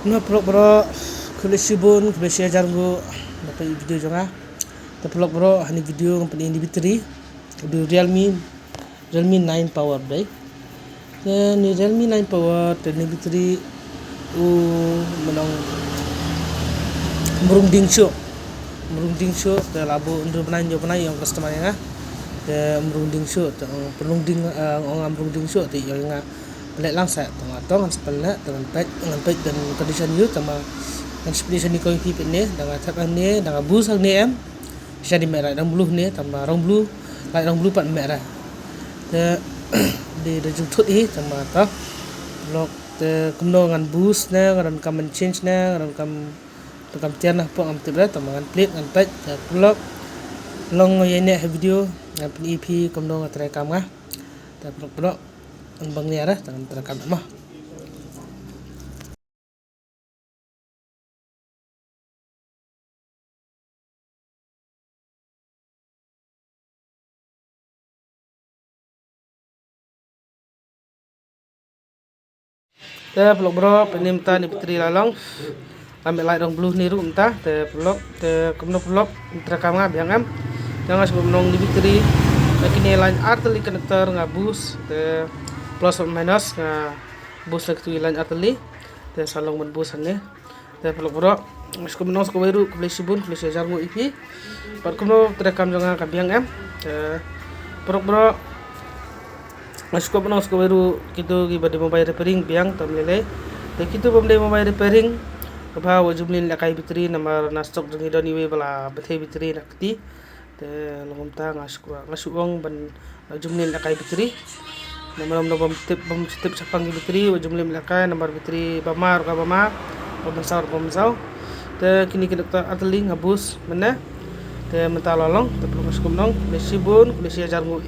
No bro, kulesibun kulesi jargo dapat video jangan. Tapi bro, hani video company ini bateri di Realme 9 power dai. Ni Realme 9 power dan ni bateri menang merunding show te labo undur benai yang customer yang te merunding show te perunding orang merunding show te yang pelak langsa tong sepelak dengan pet dan condition you sama dan condition ni kau pipit ni dengan takkan ni dengan bus ni em bisa di merah dan buluh ni tambah rong buluh pat merah te di rejutut ni sama tak blok te kumno ngan bus na ngan kam change na ngan kam tian lah pok am tibra tambah ngan plate ngan pet blok long ye video ngan EP kumno ngan terekam ah te blok bang ni arah tangan terekam mah. Te blok bro penimta ni petri lalong ambil light dong blue ni ru entah te blok te kumno blok terekam ngah biang am jangan sebelum nong di petri kini line arteli connector ngabus te plus or minus bus lagi tu line arteli te salong men bus ne te blok bro skum nong skum biru kulesi jarmu ipi par kumno terekam jangan kabiang am te bro masuk ke skum biru kitu gibade mobile repairing biang tamlele te kitu bomde mobile repairing kabha wajumlin lakai bitri namar nastok dengi doni we bala bethe bitri nakti te lomta ngasukong ban wajumlin lakai bitri namar bom tip sapang bitri wajumlin lakai namar bitri bamar ka bama bomsau te kini kita ateli ngabus mana te mentalolong te masuk nong kulesi jarmu